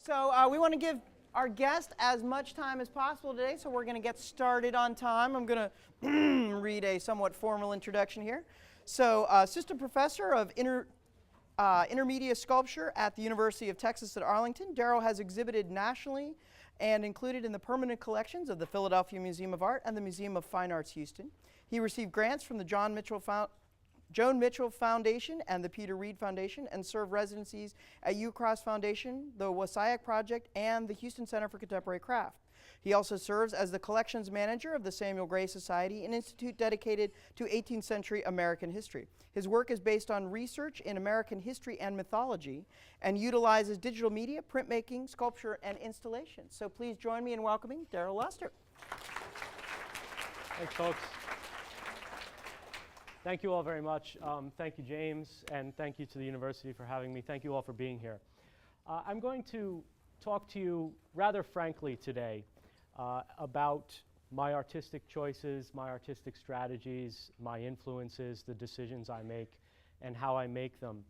So we want to give our guest as much time as possible today, so we're going to get started on time. I'm going to read a somewhat formal introduction here. So, Assistant Professor of Intermediate Sculpture at the University of Texas at Arlington, Darryl has exhibited nationally and included in the permanent collections of the Philadelphia Museum of Art and the Museum of Fine Arts Houston. He received grants from the Joan Mitchell Foundation and the Peter Reed Foundation, and served residencies at UCross Foundation, the Wasayak Project, and the Houston Center for Contemporary Craft. He also serves as the collections manager of the Samuel Gray Society, an institute dedicated to 18th century American history. His work is based on research in American history and mythology and utilizes digital media, printmaking, sculpture, and installation. So please join me in welcoming Darryl Lauster. Thanks, folks. Thank you all very much. Thank you, James, and thank you to the university for having me. Thank you all for being here. I'm going to talk to you rather frankly today about my artistic choices, my artistic strategies, my influences, the decisions I make, and how I make them.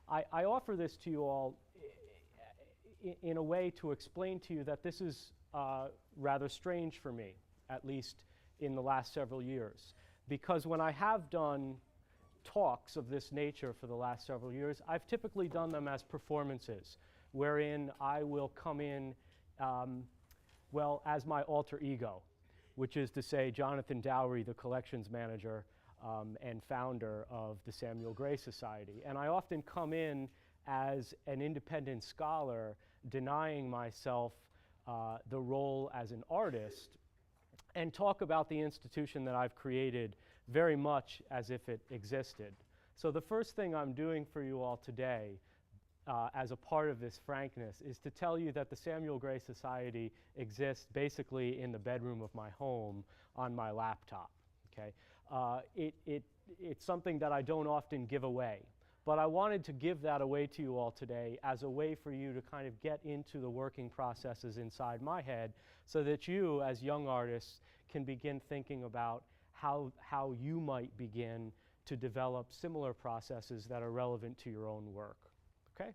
I offer this to you all in a way to explain to you that this is rather strange for me, at least in the last several years. Because when I have done talks of this nature for the last several years, I've typically done them as performances, wherein I will come in, well, as my alter ego, which is to say Jonathan Dowry, the collections manager and founder of the Samuel Gray Society. And I often come in as an independent scholar, denying myself the role as an artist, and talk about the institution that I've created very much as if it existed. So the first thing I'm doing for you all today, as a part of this frankness, is to tell you that the Samuel Gray Society exists basically in the bedroom of my home on my laptop. Okay? It's something that I don't often give away. But I wanted to give that away to you all today as a way for you to kind of get into the working processes inside my head so that you, as young artists, can begin thinking about how you might begin to develop similar processes that are relevant to your own work. Okay?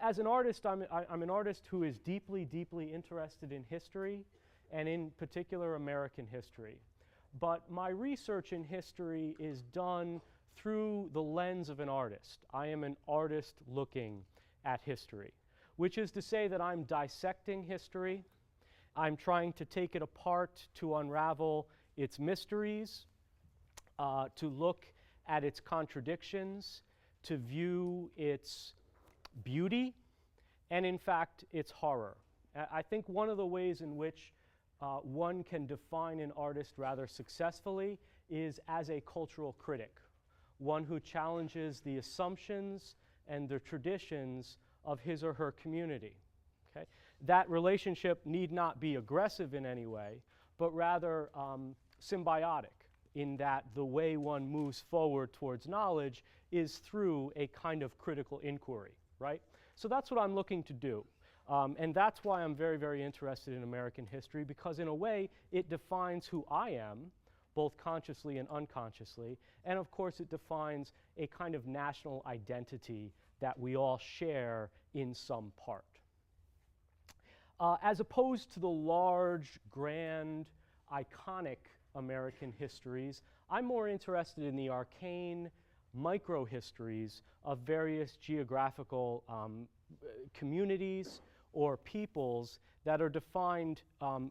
As an artist, I'm an artist who is deeply, deeply interested in history, and in particular American history. But my research in history is done through the lens of an artist. I am an artist looking at history, which is to say that I'm dissecting history. I'm trying to take it apart to unravel its mysteries, to look at its contradictions, to view its beauty, and in fact, its horror. I think one of the ways in which one can define an artist rather successfully is as a cultural critic, one who challenges the assumptions and the traditions of his or her community. Okay? That relationship need not be aggressive in any way, but rather symbiotic, in that the way one moves forward towards knowledge is through a kind of critical inquiry, right? So that's what I'm looking to do. And that's why I'm very, very interested in American history, because in a way it defines who I am, both consciously and unconsciously, and of course it defines a kind of national identity that we all share in some part. As opposed to the large, grand, iconic American histories, I'm more interested in the arcane micro-histories of various geographical communities or peoples that are defined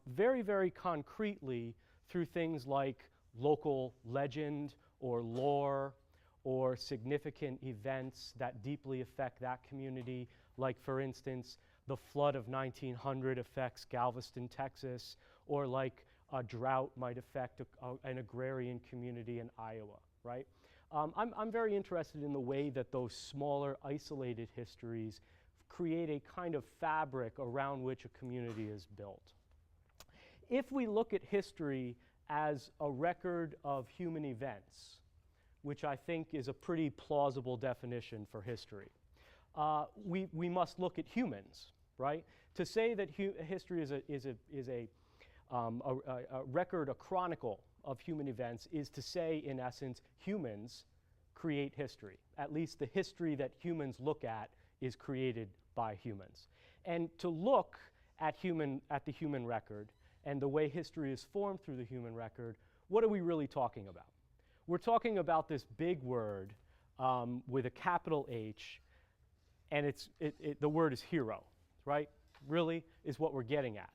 very, very concretely through things like local legend or lore or significant events that deeply affect that community, like, for instance, the flood of 1900 affects Galveston, Texas, or like a drought might affect an agrarian community in Iowa, right? I'm very interested in the way that those smaller, isolated histories create a kind of fabric around which a community is built. If we look at history as a record of human events, which I think is a pretty plausible definition for history, we must look at humans, right? To say that history is a record, a chronicle of human events, is to say, in essence, humans create history. At least the history that humans look at is created by humans. And to look at the human record and the way history is formed through the human record, what are we really talking about? We're talking about this big word with a capital H, and the word is hero, right? Really is what we're getting at.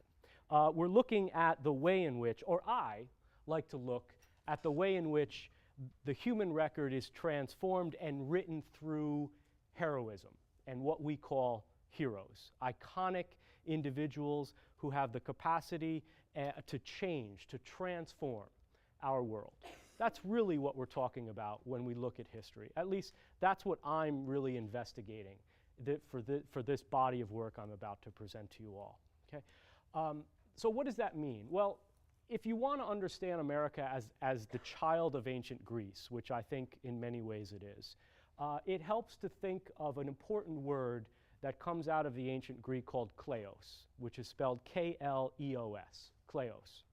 We're looking at the way in which, or I like to look at the way in which the human record is transformed and written through heroism and what we call heroes, iconic individuals who have the capacity to change, to transform our world. That's really what we're talking about when we look at history. At least that's what I'm really investigating for this body of work I'm about to present to you all. Okay? So what does that mean? Well, if you want to understand America as the child of ancient Greece, which I think in many ways it is, it helps to think of an important word that comes out of the ancient Greek called kleos, which is spelled K-L-E-O-S, kleos.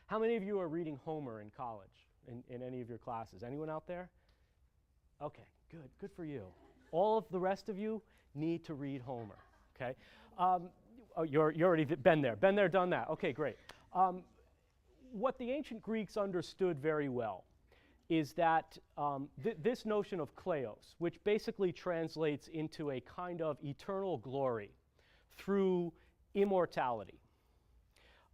How many of you are reading Homer in college, in any of your classes? Anyone out there? Okay, good for you. All of the rest of you need to read Homer, okay? Oh, you're already been there, done that. Okay, great. What the ancient Greeks understood very well is that this notion of kleos, which basically translates into a kind of eternal glory through immortality.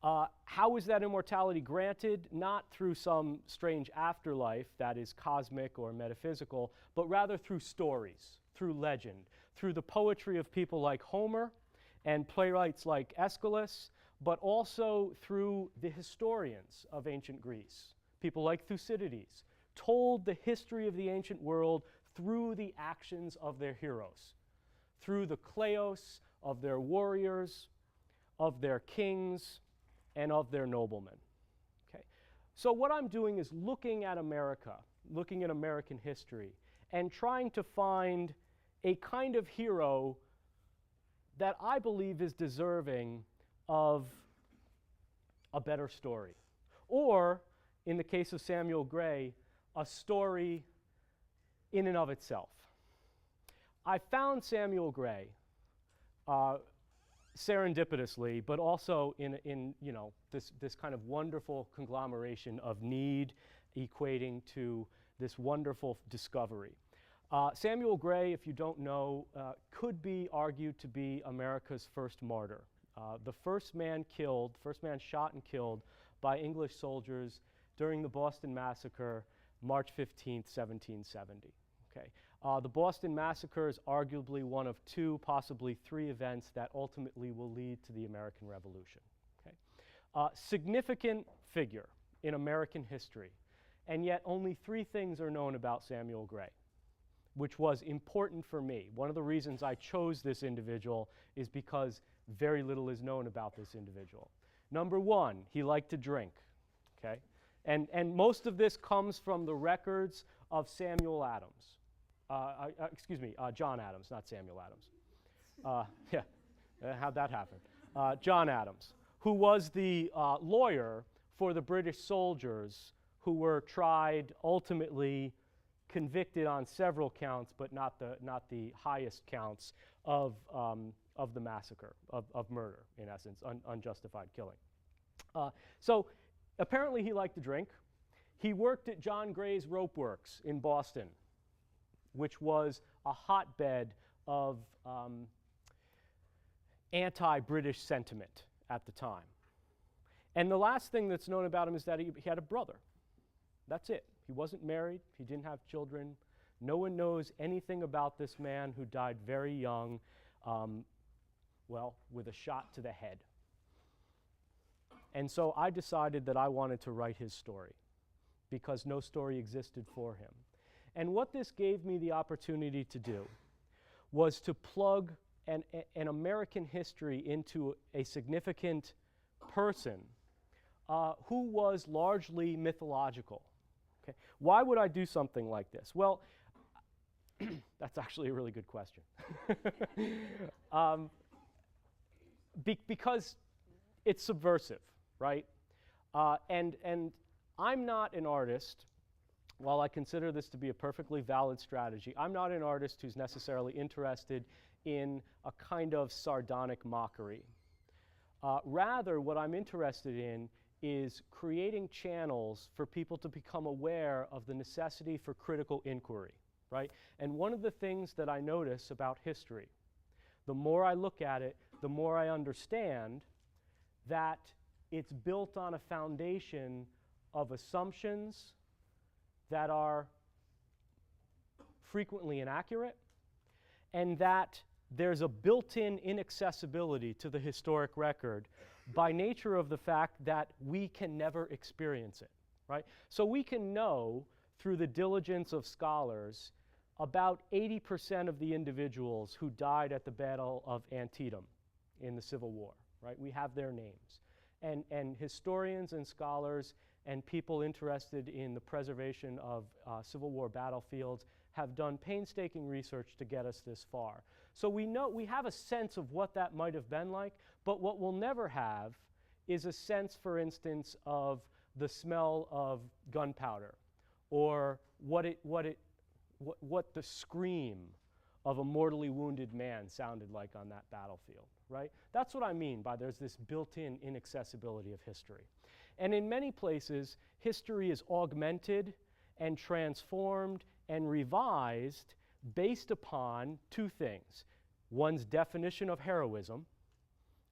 How is that immortality granted? Not through some strange afterlife that is cosmic or metaphysical, but rather through stories, through legend, through the poetry of people like Homer and playwrights like Aeschylus, but also through the historians of ancient Greece. People like Thucydides told the history of the ancient world through the actions of their heroes, through the kleos of their warriors, of their kings, and of their noblemen. Okay. So what I'm doing is looking at America, looking at American history, and trying to find a kind of hero that I believe is deserving of a better story. Or, in the case of Samuel Gray, a story in and of itself. I found Samuel Gray serendipitously, but also in this kind of wonderful conglomeration of need equating to this wonderful discovery. Samuel Gray, if you don't know, could be argued to be America's first martyr. The first man shot and killed by English soldiers during the Boston Massacre, March 15th, 1770. Okay. The Boston Massacre is arguably one of two, possibly three events that ultimately will lead to the American Revolution. Okay. Significant figure in American history, and yet only three things are known about Samuel Gray, which was important for me. One of the reasons I chose this individual is because very little is known about this individual. Number one, he liked to drink, okay? And most of this comes from the records of Samuel Adams. John Adams, not Samuel Adams. How'd that happen? John Adams, who was the lawyer for the British soldiers who were tried, ultimately convicted on several counts, but not the highest counts of the massacre, of murder, in essence, unjustified killing. So apparently he liked to drink. He worked at John Gray's Rope Works in Boston, which was a hotbed of anti-British sentiment at the time. And the last thing that's known about him is that he had a brother. That's it. He wasn't married. He didn't have children. No one knows anything about this man who died very young, with a shot to the head. And so I decided that I wanted to write his story because no story existed for him. And what this gave me the opportunity to do was to plug an American history into a significant person who was largely mythological. Okay. Why would I do something like this? Well, that's actually a really good question. Because it's subversive, right? And I'm not an artist. While I consider this to be a perfectly valid strategy, I'm not an artist who's necessarily interested in a kind of sardonic mockery. Rather, what I'm interested in is creating channels for people to become aware of the necessity for critical inquiry, right? And one of the things that I notice about history, the more I look at it, the more I understand that it's built on a foundation of assumptions that are frequently inaccurate, and that there's a built-in inaccessibility to the historic record by nature of the fact that we can never experience it, right? So we can know through the diligence of scholars about 80% of the individuals who died at the Battle of Antietam in the Civil War, right? We have their names. And historians and scholars and people interested in the preservation of Civil War battlefields have done painstaking research to get us this far. So we know, we have a sense of what that might have been like, but what we'll never have is a sense, for instance, of the smell of gunpowder, or what the scream of a mortally wounded man sounded like on that battlefield, right? That's what I mean by there's this built-in inaccessibility of history. And in many places, history is augmented and transformed and revised based upon two things. One's definition of heroism,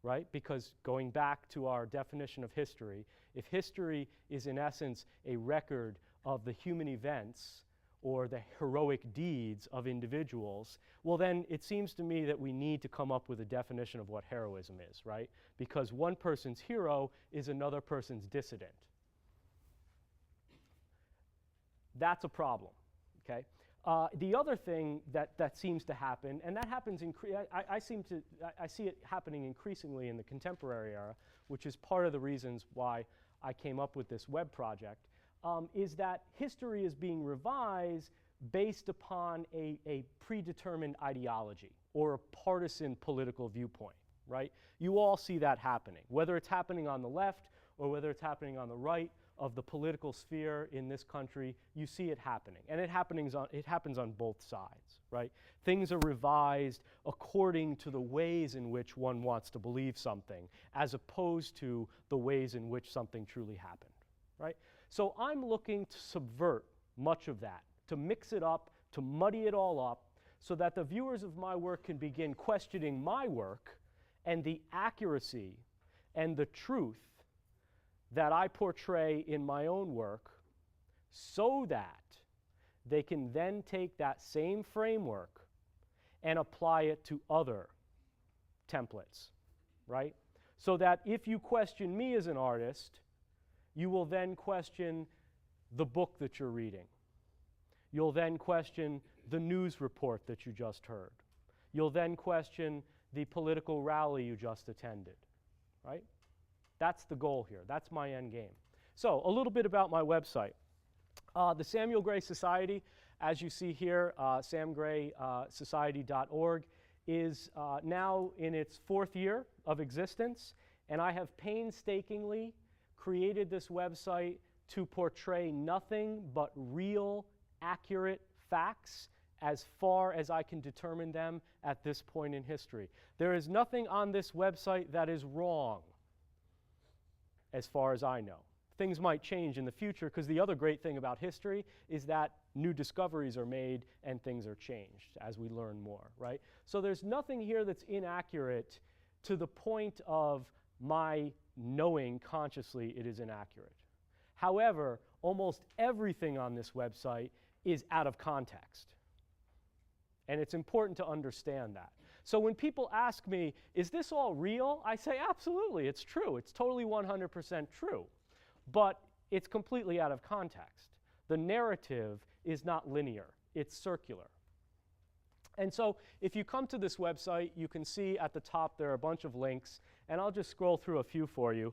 right? Because going back to our definition of history, if history is in essence a record of the human events or the heroic deeds of individuals, well then it seems to me that we need to come up with a definition of what heroism is, right? Because one person's hero is another person's dissident. That's a problem, okay? The other thing that seems to happen, and that happens, I see it happening increasingly in the contemporary era, which is part of the reasons why I came up with this web project, is that history is being revised based upon a predetermined ideology or a partisan political viewpoint, right? You all see that happening, whether it's happening on the left or whether it's happening on the right of the political sphere in this country. You see it happening, and it happens on both sides, right? Things are revised according to the ways in which one wants to believe something, as opposed to the ways in which something truly happened, right? So I'm looking to subvert much of that, to mix it up, to muddy it all up, so that the viewers of my work can begin questioning my work and the accuracy and the truth that I portray in my own work, so that they can then take that same framework and apply it to other templates, right? So that if you question me as an artist, you will then question the book that you're reading. You'll then question the news report that you just heard. You'll then question the political rally you just attended, right? That's the goal here. That's my end game. So a little bit about my website. The Samuel Gray Society, as you see here, samgraysociety.org, is now in its 4th year of existence, and I have painstakingly created this website to portray nothing but real, accurate facts as far as I can determine them at this point in history. There is nothing on this website that is wrong, as far as I know. Things might change in the future, because the other great thing about history is that new discoveries are made and things are changed as we learn more, right? So there's nothing here that's inaccurate to the point of my knowing consciously it is inaccurate. However, almost everything on this website is out of context. And it's important to understand that. So when people ask me, is this all real? I say, absolutely, it's true. It's totally 100% true. But it's completely out of context. The narrative is not linear. It's circular. And so if you come to this website, you can see at the top there are a bunch of links, and I'll just scroll through a few for you.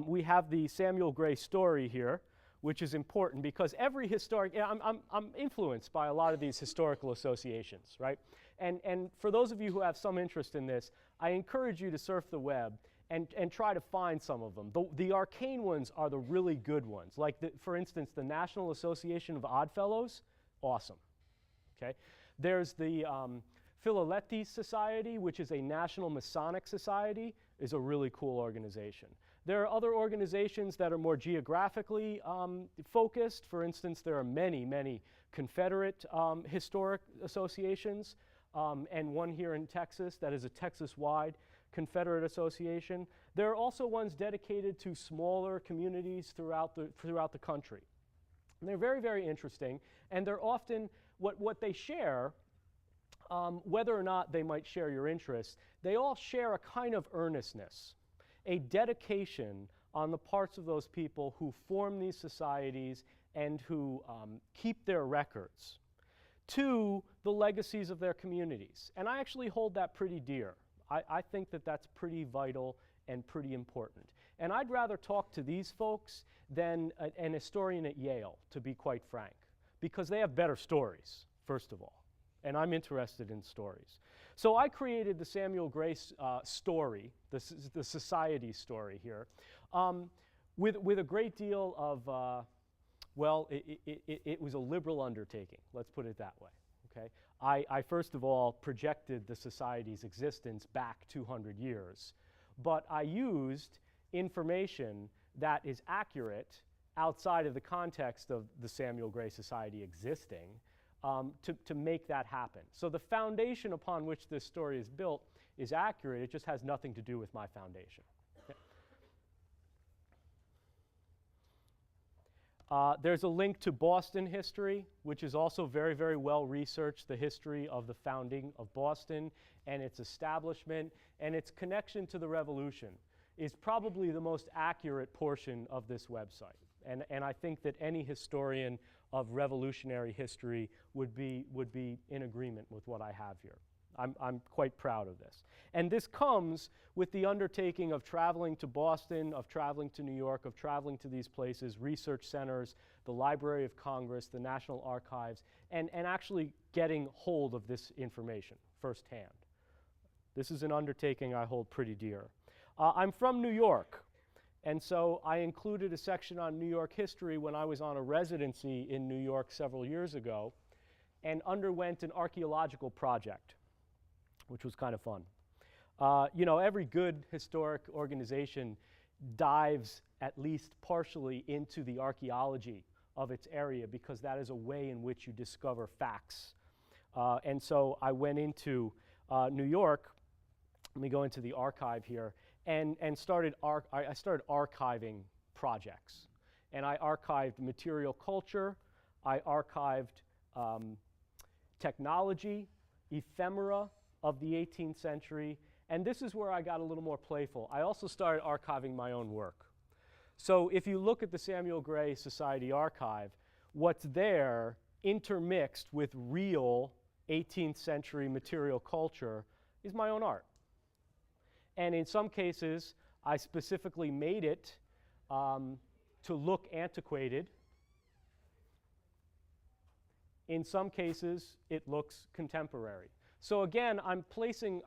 We have the Samuel Gray story here, which is important because every historic, I'm influenced by a lot of these historical associations, right? And for those of you who have some interest in this, I encourage you to surf the web and try to find some of them. The arcane ones are the really good ones. Like, for instance, the National Association of Oddfellows, awesome, okay? There's the Philalethes Society, which is a national Masonic society, is a really cool organization. There are other organizations that are more geographically focused. For instance, there are many, many Confederate historic associations, and one here in Texas that is a Texas-wide Confederate association. There are also ones dedicated to smaller communities throughout the country. And they're very, very interesting, and they're often, what they share, whether or not they might share your interests, they all share a kind of earnestness, a dedication on the parts of those people who form these societies and who keep their records to the legacies of their communities. And I actually hold that pretty dear. I think that that's pretty vital and pretty important. And I'd rather talk to these folks than an historian at Yale, to be quite frank, because they have better stories, first of all. And I'm interested in stories. So I created the Samuel Gray story, the society story here, with a great deal of, well, it was a liberal undertaking, let's put it that way, okay? I first of all projected the society's existence back 200 years, but I used information that is accurate outside of the context of the Samuel Gray Society existing, to make that happen. So the foundation upon which this story is built is accurate, it just has nothing to do with my foundation. There's a link to Boston history, which is also very, very well researched, the history of the founding of Boston and its establishment and its connection to the Revolution is probably the most accurate portion of this website. And I think that any historian of revolutionary history would be in agreement with what I have here. I'm quite proud of this. And this comes with the undertaking of traveling to Boston, of traveling to New York, of traveling to these places, research centers, the Library of Congress, the National Archives, and actually getting hold of this information firsthand. This is an undertaking I hold pretty dear. I'm from New York, and so I included a section on New York history when I was on a residency in New York several years ago and underwent an archaeological project, which was kind of fun. You know, every good historic organization dives at least partially into the archaeology of its area because that is a way in which you discover facts. And so I went into New York, let me go into the archive here, and I started archiving projects. And I archived material culture, I archived technology, ephemera of the 18th century, and this is where I got a little more playful. I also started archiving my own work. So if you look at the Samuel Gray Society archive, what's there intermixed with real 18th century material culture is my own art. And in some cases, I specifically made it to look antiquated. In some cases, it looks contemporary. So again, I'm placing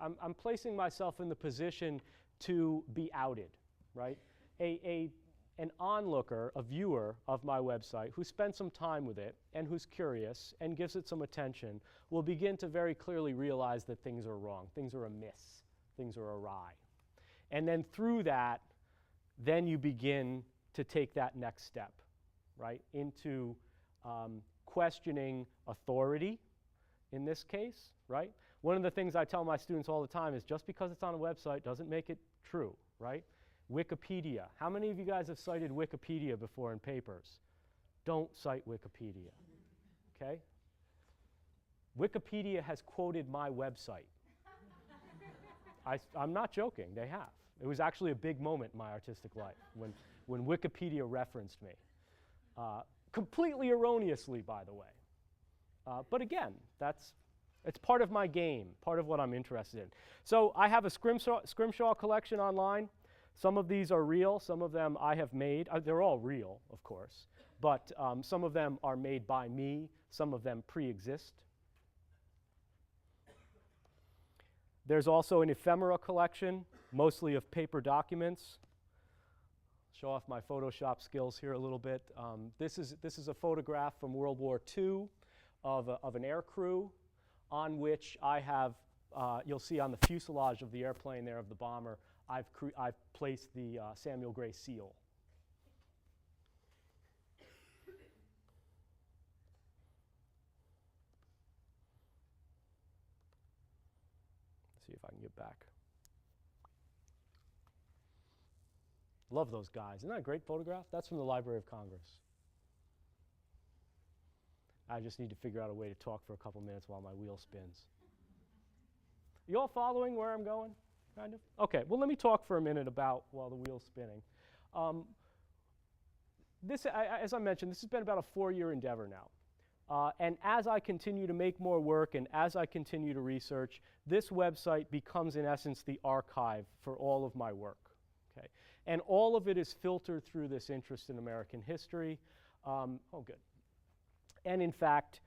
myself in the position to be outed, right? An onlooker, a viewer of my website who spent some time with it and who's curious and gives it some attention will begin to very clearly realize that things are wrong, things are amiss, things are awry. And then through that, then you begin to take that next step, right, into questioning authority in this case, right? One of the things I tell my students all the time is just because it's on a website doesn't make it true, right? Wikipedia. How many of you guys have cited Wikipedia before in papers? Don't cite Wikipedia, okay? Wikipedia has quoted my website. I'm not joking, they have. It was actually a big moment in my artistic life when Wikipedia referenced me. Completely erroneously, by the way. But again, it's part of my game, part of what I'm interested in. So I have a scrimshaw collection online. Some of these are real, some of them I have made. They're all real, of course, but some of them are made by me, some of them pre-exist. There's also an ephemera collection, mostly of paper documents. Show off my Photoshop skills here a little bit. This is a photograph from World War II of an air crew on which I have you'll see on the fuselage of the airplane there, of the bomber, I've placed the Samuel Gray seal. See if I can get back. Love those guys. Isn't that a great photograph? That's from the Library of Congress. I just need to figure out a way to talk for a couple minutes while my wheel spins. You all following where I'm going? Kind of? Okay, well, let me talk for a minute about while the wheel's spinning. As I mentioned, this has been about a 4-year endeavor now. And as I continue to make more work and as I continue to research, this website becomes, in essence, the archive for all of my work. Okay? And all of it is filtered through this interest in American history. Oh, good. And in fact,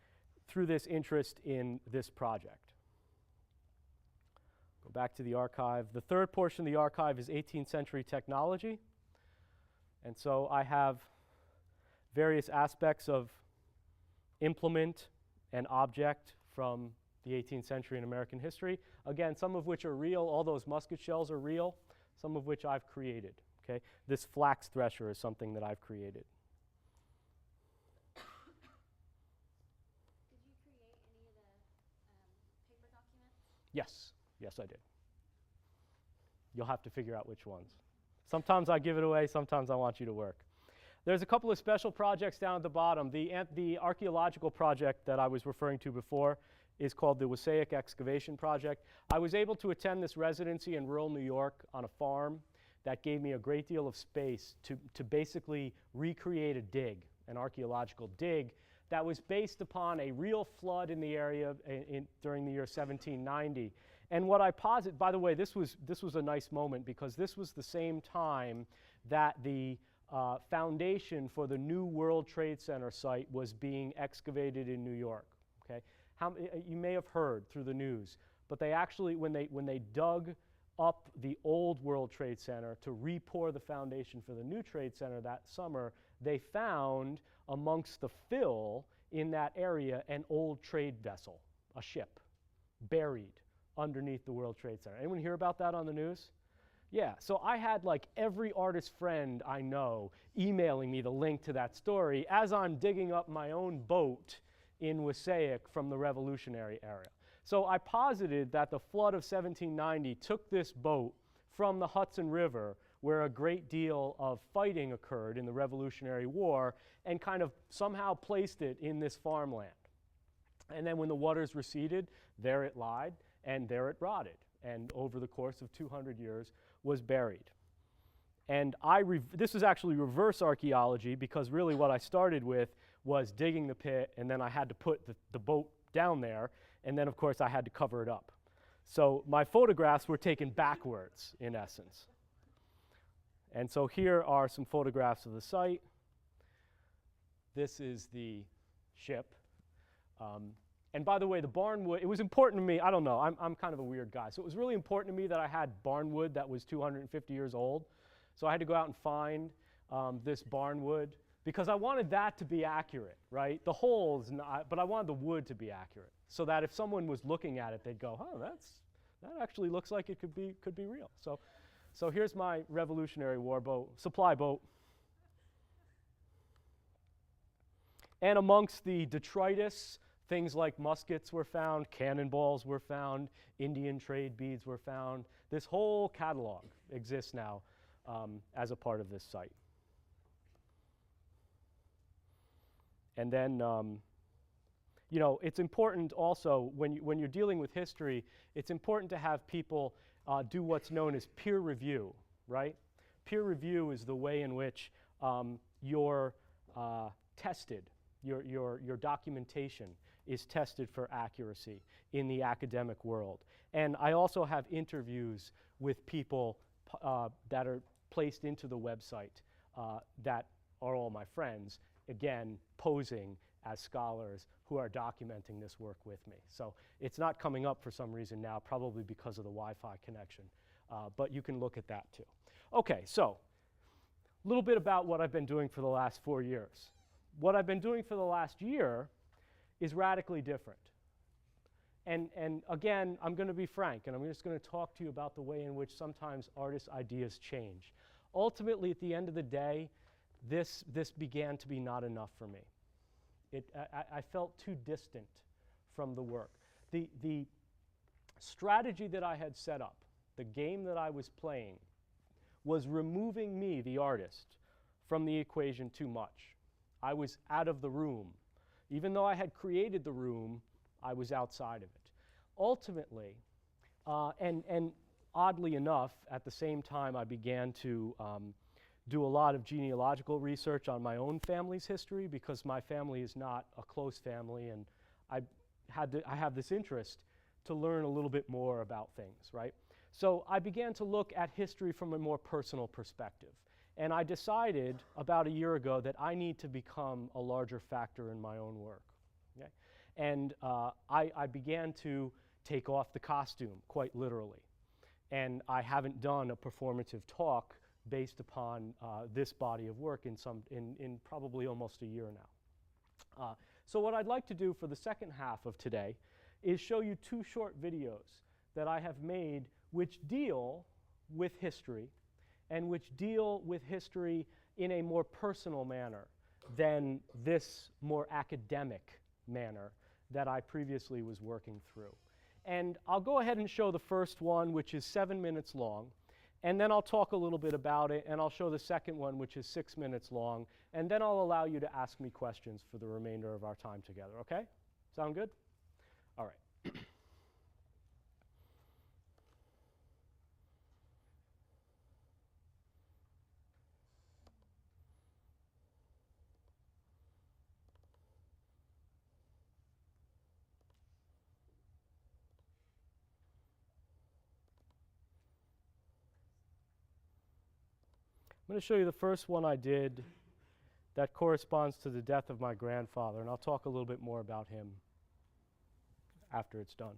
through this interest in this project. Go back to the archive. The third portion of the archive is 18th century technology. And so I have various aspects of implement and object from the 18th century in American history. Again, some of which are real. All those musket shells are real, some of which I've created. Okay? This flax thresher is something that I've created. Did you create any of the paper documents? Yes. Yes, I did. You'll have to figure out which ones. Sometimes I give it away, sometimes I want you to work. There's a couple of special projects down at the bottom. The archaeological project that I was referring to before is called the Wassaic Excavation Project. I was able to attend this residency in rural New York on a farm that gave me a great deal of space to basically recreate a dig, an archaeological dig, that was based upon a real flood in the area during the year 1790. And what I posit, by the way, this was a nice moment because this was the same time that the foundation for the new World Trade Center site was being excavated in New York. Okay, you may have heard through the news, but they actually, when they dug up the old World Trade Center to re-pour the foundation for the new Trade Center that summer, they found amongst the fill in that area an old trade vessel, a ship, buried underneath the World Trade Center. Anyone hear about that on the news? Yeah, so I had like every artist friend I know emailing me the link to that story as I'm digging up my own boat in Wassaic from the Revolutionary era. So I posited that the flood of 1790 took this boat from the Hudson River, where a great deal of fighting occurred in the Revolutionary War, and kind of somehow placed it in this farmland. And then when the waters receded, there it lied, and there it rotted, and over the course of 200 years was buried. And this is actually reverse archaeology, because really what I started with was digging the pit, and then I had to put the boat down there, and then of course I had to cover it up. So my photographs were taken backwards, in essence. And so here are some photographs of the site. This is the ship. And by the way, the barnwood, it was important to me, I don't know, I'm kind of a weird guy, so it was really important to me that I had barnwood that was 250 years old. So I had to go out and find this barnwood, because I wanted that to be accurate, right? The holes, but I wanted the wood to be accurate, so that if someone was looking at it, they'd go, oh, that actually looks like it could be real. So here's my Revolutionary War boat, supply boat. And amongst the detritus, things like muskets were found, cannonballs were found, Indian trade beads were found. This whole catalog exists now as a part of this site. And then, you know, it's important also, when you're dealing with history, it's important to have people do what's known as peer review, right? Peer review is the way in which you're tested, your documentation is tested for accuracy in the academic world. And I also have interviews with people that are placed into the website that are all my friends, again, posing as scholars who are documenting this work with me. So it's not coming up for some reason now, probably because of the Wi-Fi connection, but you can look at that too. Okay, so a little bit about what I've been doing for the last 4 years. What I've been doing for the last year is radically different. And again, I'm going to be frank, and I'm just going to talk to you about the way in which sometimes artists' ideas change. Ultimately, at the end of the day, this began to be not enough for me. I felt too distant from the work. The strategy that I had set up, the game that I was playing, was removing me, the artist, from the equation too much. I was out of the room. Even though I had created the room, I was outside of it. Ultimately, and oddly enough, at the same time I began to do a lot of genealogical research on my own family's history, because my family is not a close family, and I have this interest to learn a little bit more about things, right? So I began to look at history from a more personal perspective. And I decided about a year ago that I need to become a larger factor in my own work. Okay? And I began to take off the costume, quite literally. And I haven't done a performative talk based upon this body of work in probably almost a year now. So what I'd like to do for the second half of today is show you 2 short videos that I have made which deal with history, and which deal with history in a more personal manner than this more academic manner that I previously was working through. And I'll go ahead and show the first one, which is 7 minutes long, and then I'll talk a little bit about it, and I'll show the second one, which is 6 minutes long, and then I'll allow you to ask me questions for the remainder of our time together, okay? Sound good? All right. I'm going to show you the first one I did that corresponds to the death of my grandfather, and I'll talk a little bit more about him after it's done.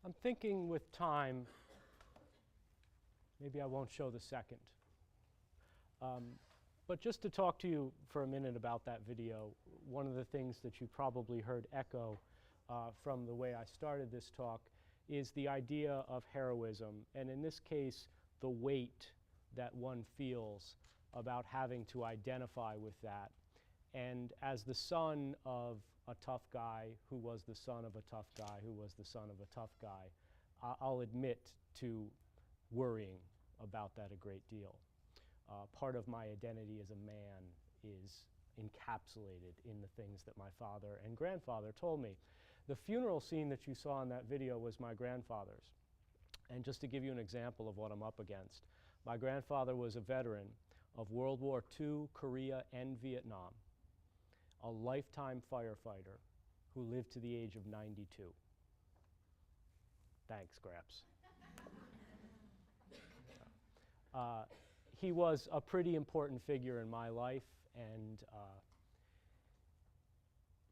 I'm thinking with time, maybe I won't show the second. But just to talk to you for a minute about that video, one of the things that you probably heard echo from the way I started this talk is the idea of heroism, and in this case, the weight that one feels about having to identify with that. And as the son of a tough guy who was the son of a tough guy who was the son of a tough guy, I'll admit to worrying about that a great deal. Part of my identity as a man is encapsulated in the things that my father and grandfather told me. The funeral scene that you saw in that video was my grandfather's. And just to give you an example of what I'm up against, my grandfather was a veteran of World War II, Korea, and Vietnam, a lifetime firefighter who lived to the age of 92. Thanks, Gramps. He was a pretty important figure in my life, and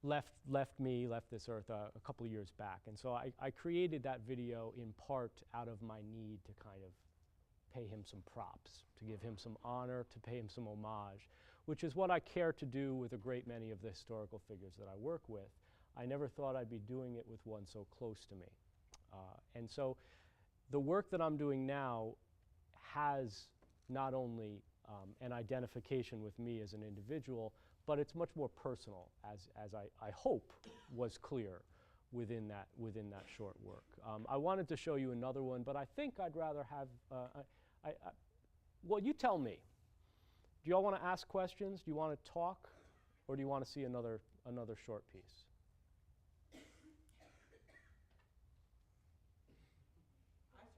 left this earth a couple of years back. And so I created that video in part out of my need to kind of pay him some props, to give him some honor, to pay him some homage, which is what I care to do with a great many of the historical figures that I work with. I never thought I'd be doing it with one so close to me. And so the work that I'm doing now has not only an identification with me as an individual, but it's much more personal, as I hope was clear within that short work. I wanted to show you another one, but I think I'd rather have, well, you tell me. Do you all want to ask questions? Do you want to talk? Or do you want to see another short piece? I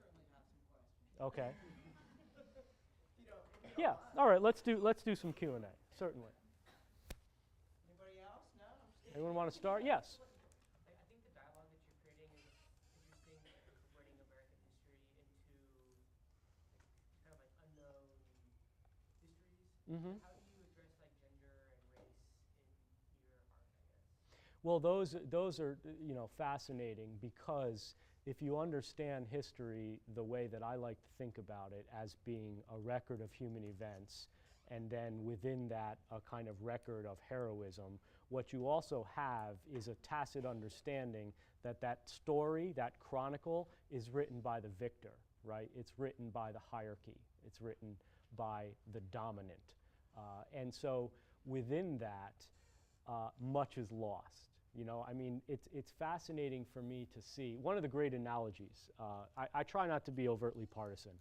certainly have some questions. Okay. You know, if you don't Yeah. mind. All right. Let's do some Q&A. Certainly. Anybody else? No? I'm just Anyone want to start? Yes. I think the dialogue that you're creating is interesting, incorporating American history into kind of like unknown histories. Mm-hmm. How do you address like gender and race in your art, I guess? Well, those are fascinating, because if you understand history the way that I like to think about it, as being a record of human events, and then within that a kind of record of heroism, what you also have is a tacit understanding that that story, that chronicle, is written by the victor, right? It's written by the hierarchy. It's written by the dominant. And so within that, much is lost. I mean, it's fascinating for me to see. One of the great analogies, I try not to be overtly partisan,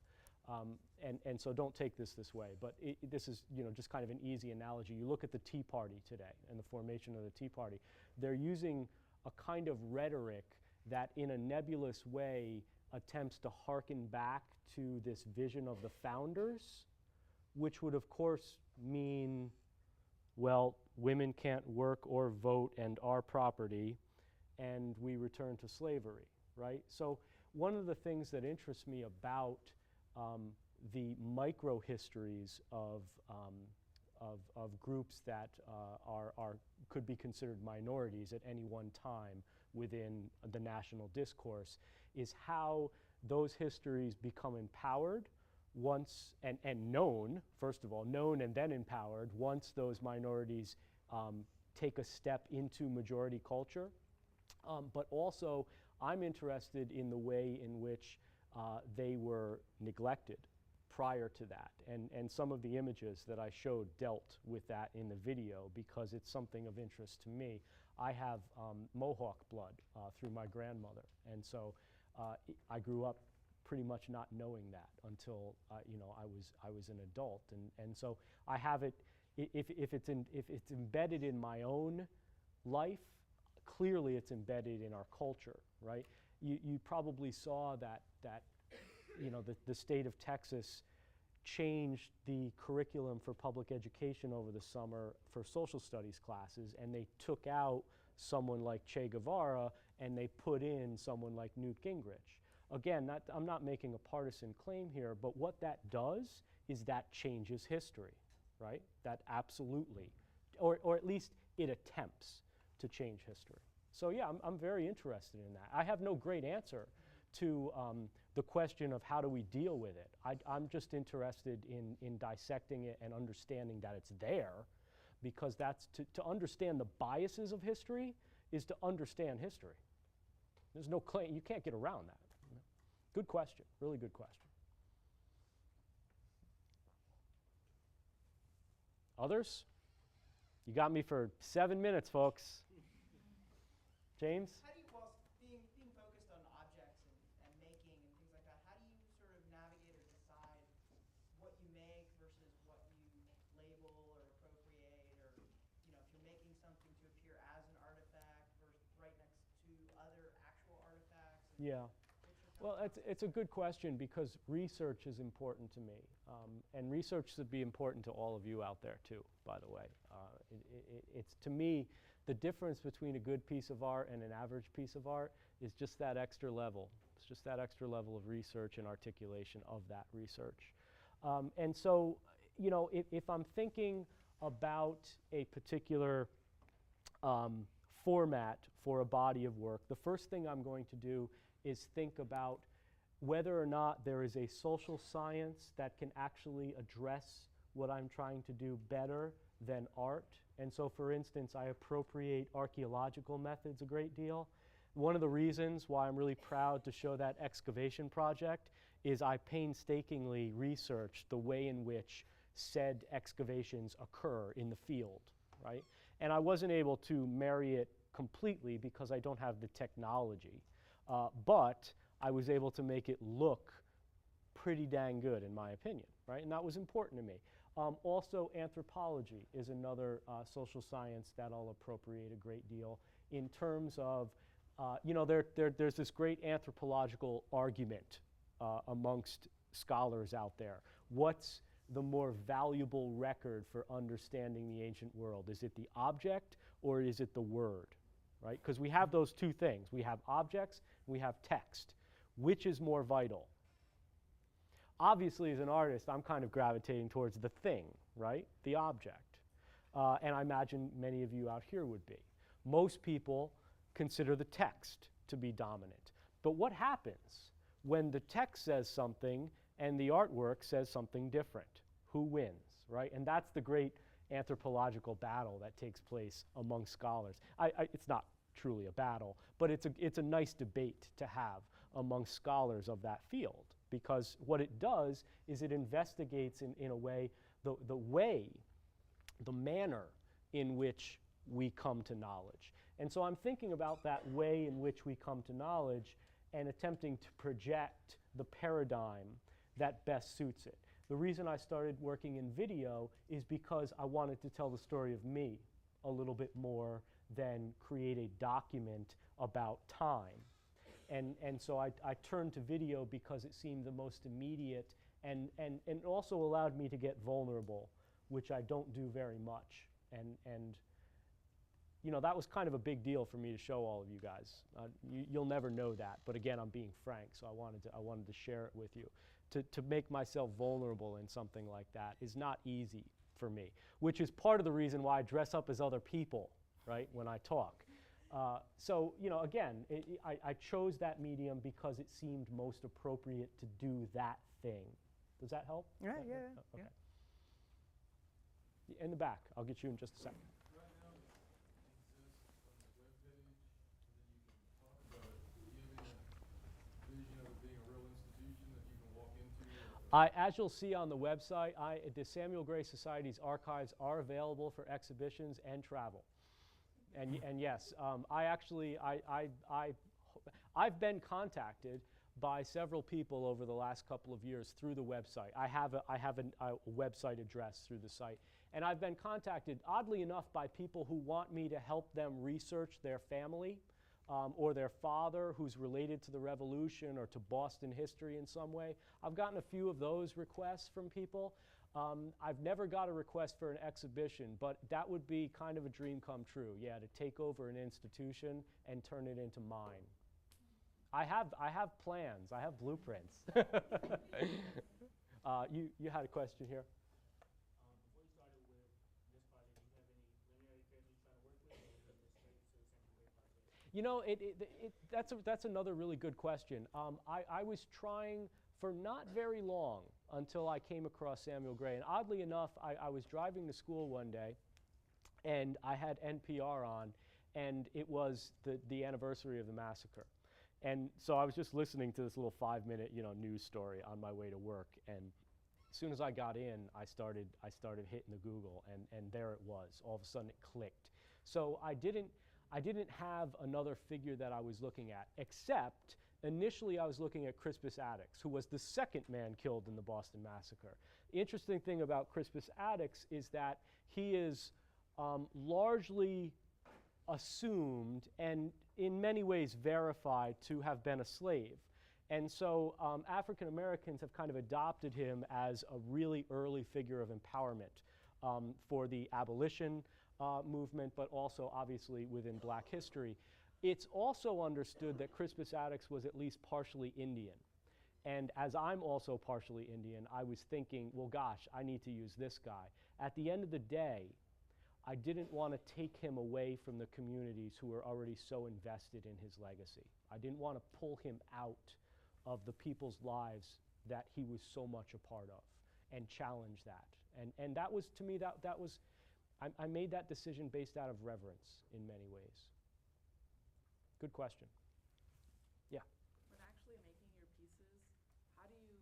and so don't take this way, but this is just kind of an easy analogy. You look at the Tea Party today and the formation of the Tea Party. They're using a kind of rhetoric that in a nebulous way attempts to hearken back to this vision of the founders, which would of course mean, well, women can't work or vote and are property, and we return to slavery, right? So one of the things that interests me about the micro-histories of groups that could be considered minorities at any one time within the national discourse is how those histories become empowered once, and known, first of all, known and then empowered once those minorities take a step into majority culture. But also, I'm interested in the way in which they were neglected prior to that. And some of the images that I showed dealt with that in the video, because it's something of interest to me. I have Mohawk blood through my grandmother, and so I grew up pretty much not knowing that until I was an adult, and so I have it. If it's embedded in my own life, clearly it's embedded in our culture, right? You probably saw that the state of Texas changed the curriculum for public education over the summer for social studies classes, and they took out someone like Che Guevara and they put in someone like Newt Gingrich. Again, I'm not making a partisan claim here, but what that does is that changes history, right? That absolutely, or at least it attempts to change history. So yeah, I'm very interested in that. I have no great answer to the question of how do we deal with it. I'm just interested in dissecting it and understanding that it's there, because that's to understand the biases of history is to understand history. There's no claim, you can't get around that. You know? Good question, really good question. Others? You got me for 7 minutes, folks. James? How do you, well, being focused on objects and making and things like that, how do you sort of navigate or decide what you make versus what you label or appropriate, or if you're making something to appear as an artifact versus right next to other actual artifacts? Yeah. Well, it's a good question, because research is important to me. And research should be important to all of you out there too, by the way. It's, to me, the difference between a good piece of art and an average piece of art is just that extra level. It's just that extra level of research and articulation of that research. And so, if I'm thinking about a particular format for a body of work, the first thing I'm going to do is think about whether or not there is a social science that can actually address what I'm trying to do better than art. And so, for instance, I appropriate archaeological methods a great deal. One of the reasons why I'm really proud to show that excavation project is I painstakingly researched the way in which said excavations occur in the field, right? And I wasn't able to marry it completely because I don't have the technology. But I was able to make it look pretty dang good, in my opinion, right? And that was important to me. Also, anthropology is another social science that I'll appropriate a great deal in terms of, there's this great anthropological argument amongst scholars out there. What's the more valuable record for understanding the ancient world? Is it the object or is it the word? Right? Because we have those two things. We have objects, we have text. Which is more vital? Obviously, as an artist, I'm kind of gravitating towards the thing, right? The object. And I imagine many of you out here would be. Most people consider the text to be dominant. But what happens when the text says something and the artwork says something different? Who wins, right? And that's the great anthropological battle that takes place among scholars. It's not truly a battle, but it's a nice debate to have among scholars of that field, because what it does is it investigates in a way the manner in which we come to knowledge. And so I'm thinking about that way in which we come to knowledge and attempting to project the paradigm that best suits it. The reason I started working in video is because I wanted to tell the story of me a little bit more than create a document about time. And so I turned to video because it seemed the most immediate and also allowed me to get vulnerable, which I don't do very much. And that was kind of a big deal for me to show all of you guys. You'll never know that, but again, I'm being frank, so I wanted to share it with you. To make myself vulnerable in something like that is not easy for me, which is part of the reason why I dress up as other people, right, when I talk. So, again, I chose that medium because it seemed most appropriate to do that thing. Does that help? Yeah. Okay. In the back. I'll get you in just a second. Right now, it exists on the webpage, and then you can talk about it. Do you have any vision of it being a real institution that you can walk into? As you'll see on the website, the Samuel Gray Society's archives are available for exhibitions and travel. And yes, I've been contacted by several people over the last couple of years through the website. I have a website address through the site. And I've been contacted, oddly enough, by people who want me to help them research their family or their father who's related to the Revolution or to Boston history in some way. I've gotten a few of those requests from people. I've never got a request for an exhibition, but that would be kind of a dream come true, yeah, to take over an institution and turn it into mine. I have plans, I have blueprints. You had a question here? Before you started with this project, do you have any linear characters you're trying to work with, or is it just straight to the Samuel Gray project? You know, that's another really good question. I was trying for not very long until I came across Samuel Gray. And oddly enough, I was driving to school one day, and I had NPR on, and it was the anniversary of the massacre. And so I was just listening to this little 5-minute, news story on my way to work. And as soon as I got in, I started hitting the Google, and there it was. All of a sudden, it clicked. So I didn't have another figure that I was looking at, except initially I was looking at Crispus Attucks, who was the second man killed in the Boston Massacre. The interesting thing about Crispus Attucks is that he is largely assumed and in many ways verified to have been a slave. And so African Americans have kind of adopted him as a really early figure of empowerment for the abolition movement, but also obviously within black history. It's also understood that Crispus Attucks was at least partially Indian. And as I'm also partially Indian, I was thinking, well, gosh, I need to use this guy. At the end of the day, I didn't want to take him away from the communities who were already so invested in his legacy. I didn't want to pull him out of the people's lives that he was so much a part of and challenge that. And that was, to me, that was, I made that decision based out of reverence in many ways. Good question. Yeah. When actually making your pieces, how do you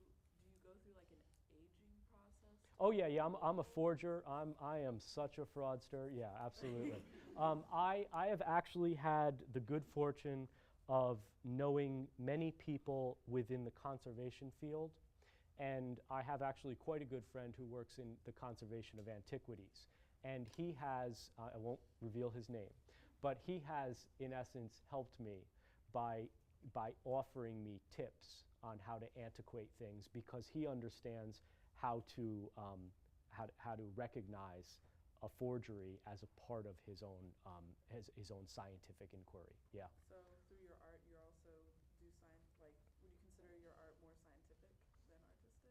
go through like an aging process? Oh yeah, I'm a forger. I am such a fraudster. Yeah, absolutely. I have actually had the good fortune of knowing many people within the conservation field, and I have actually quite a good friend who works in the conservation of antiquities. And he has, I won't reveal his name, but he has, in essence, helped me by offering me tips on how to antiquate things, because he understands how to recognize a forgery as a part of his own scientific inquiry. Yeah. So through your art, you also do science. Like, would you consider your art more scientific than artistic?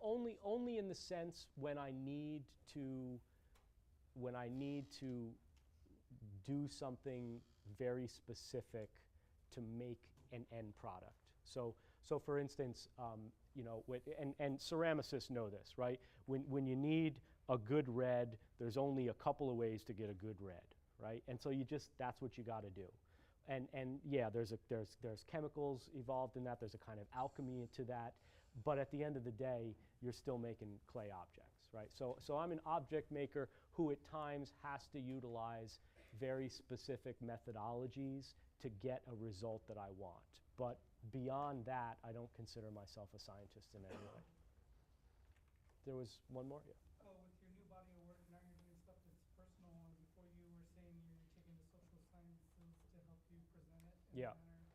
Only in the sense when I need to do something very specific to make an end product. So for instance, and ceramicists know this, right? When you need a good red, there's only a couple of ways to get a good red, right? And so that's what you got to do. And yeah, there's chemicals involved in that. There's a kind of alchemy to that. But at the end of the day, you're still making clay objects, right? So I'm an object maker who at times has to utilize very specific methodologies to get a result that I want. But beyond that, I don't consider myself a scientist in any way. There was one more? Yeah. With your new body of work, now you're doing stuff that's personal. And before you were saying you're taking the social sciences to help you present it in Yeah. a manner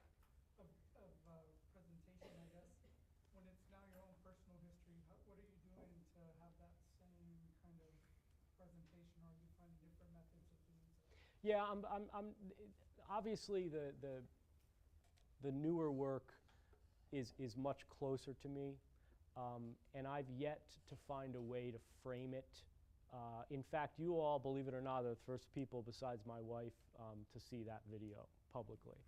of presentation, I guess. When it's now your own personal history, what are you doing to have that same kind of presentation, or are you finding different methods of doing so? Yeah, I'm obviously the newer work is much closer to me, and I've yet to find a way to frame it. In fact, you all, believe it or not, are the first people besides my wife to see that video publicly.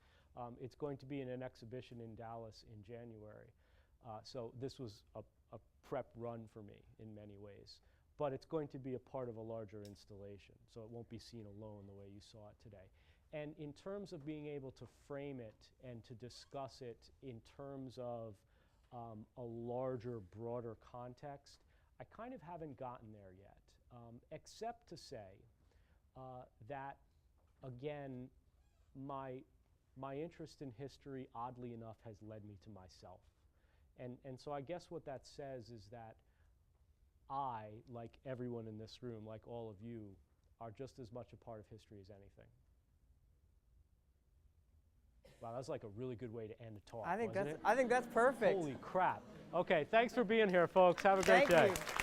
It's going to be in an exhibition in Dallas in January, so this was a prep run for me in many ways. But it's going to be a part of a larger installation, so it won't be seen alone the way you saw it today. And in terms of being able to frame it and to discuss it in terms of a larger, broader context, I kind of haven't gotten there yet, except to say that, again, my interest in history, oddly enough, has led me to myself. And so I guess what that says is that I, like everyone in this room, like all of you, are just as much a part of history as anything. Wow, that's like a really good way to end a talk, I think wasn't it? that's perfect. Holy crap. Okay, thanks for being here, folks. Have a great Thank day. you.